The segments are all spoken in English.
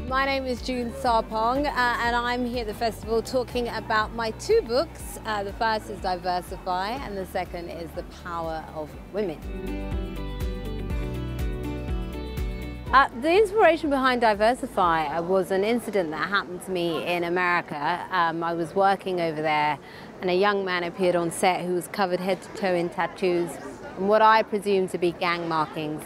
My name is June Sarpong and I'm here at the festival talking about my two books. The first is Diversify and the second is The Power of Women. The inspiration behind Diversify was an incident that happened to me in America. I was working over there and a young man appeared on set who was covered head to toe in tattoos and what I presumed to be gang markings.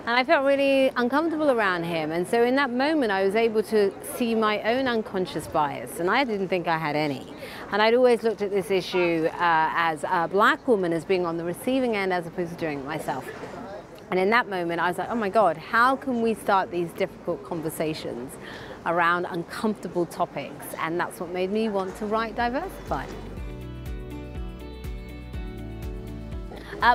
And I felt really uncomfortable around him. And so in that moment, I was able to see my own unconscious bias. And I didn't think I had any. And I'd always looked at this issue as a black woman as being on the receiving end as opposed to doing it myself. And in that moment, I was like, oh my God, how can we start these difficult conversations around uncomfortable topics? And that's what made me want to write Diversify.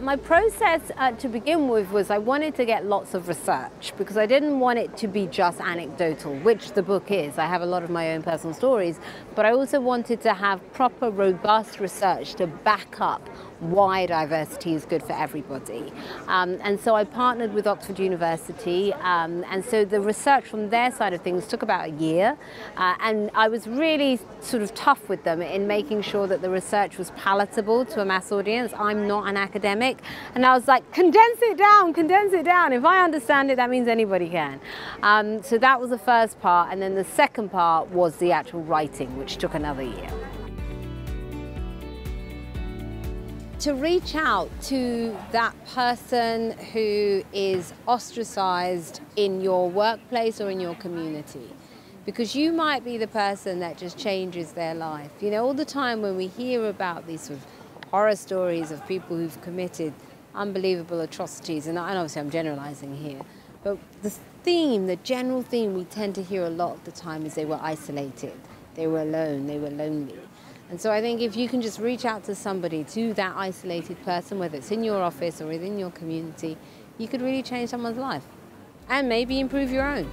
My process to begin with was I wanted to get lots of research because I didn't want it to be just anecdotal, which the book is. I have a lot of my own personal stories, but I also wanted to have proper, robust research to back up why diversity is good for everybody. And so I partnered with Oxford University, and so the research from their side of things took about a year, and I was really sort of tough with them in making sure that the research was palatable to a mass audience. I'm not an academic, and I was like, condense it down, condense it down. If I understand it, that means anybody can. So that was the first part, and then the second part was the actual writing, which took another year. To reach out to that person who is ostracized in your workplace or in your community, because you might be the person that just changes their life. You know, all the time when we hear about these sort of horror stories of people who've committed unbelievable atrocities, and obviously I'm generalizing here, but the theme, the general theme we tend to hear a lot of the time is they were isolated, they were alone, they were lonely. And so I think if you can just reach out to somebody, to that isolated person, whether it's in your office or within your community, you could really change someone's life and maybe improve your own.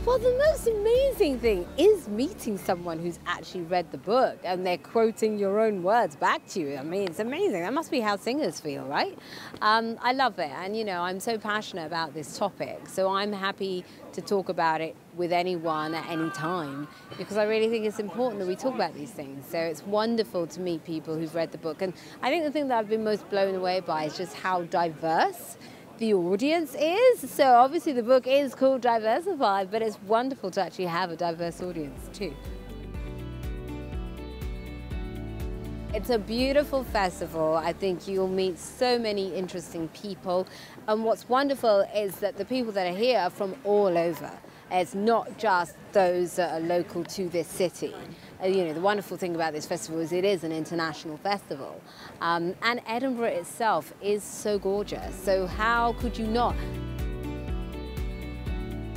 Well, the most amazing thing is meeting someone who's actually read the book and they're quoting your own words back to you. I mean, it's amazing. That must be how singers feel, right? I love it. And, you know, I'm so passionate about this topic. So I'm happy to talk about it with anyone at any time because I really think it's important that we talk about these things. So it's wonderful to meet people who've read the book. And I think the thing that I've been most blown away by is just how diverse the audience is. So obviously the book is called Diversify, but it's wonderful to actually have a diverse audience too. It's a beautiful festival. I think you'll meet so many interesting people. And what's wonderful is that the people that are here are from all over. It's not just those that are local to this city. You know, the wonderful thing about this festival is it is an international festival. And Edinburgh itself is so gorgeous, so how could you not?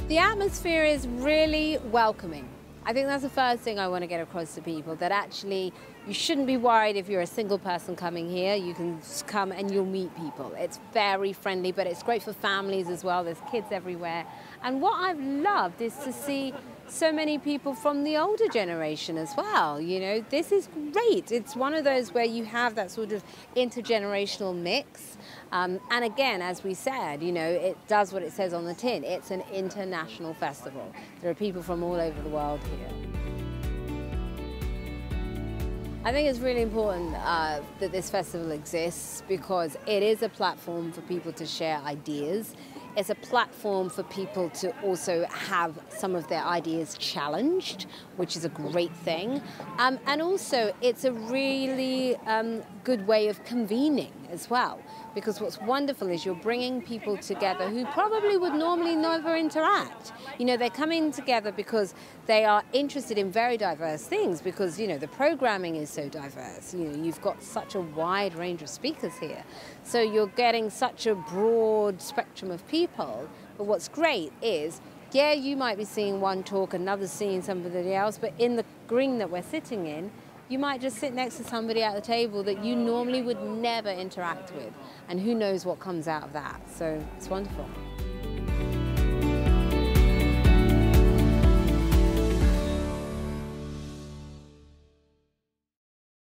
The atmosphere is really welcoming. I think that's the first thing I want to get across to people, that actually you shouldn't be worried if you're a single person coming here. You can just come and you'll meet people. It's very friendly, but it's great for families as well. There's kids everywhere. And what I've loved is to see so many people from the older generation as well. You know, this is great. It's one of those where you have that sort of intergenerational mix. And again, as we said, you know, it does what it says on the tin. It's an international festival. There are people from all over the world here. I think it's really important that this festival exists because it is a platform for people to share ideas. It's a platform for people to also have some of their ideas challenged, which is a great thing. And also, it's a really good way of convening as well. Because what's wonderful is you're bringing people together who probably would normally never interact. You know, they're coming together because they are interested in very diverse things because, you know, the programming is so diverse. You know, you've got such a wide range of speakers here. So you're getting such a broad spectrum of people. But what's great is, yeah, you might be seeing one talk, another seeing somebody else, but in the green that we're sitting in, you might just sit next to somebody at the table that you normally would never interact with. And who knows what comes out of that. So it's wonderful.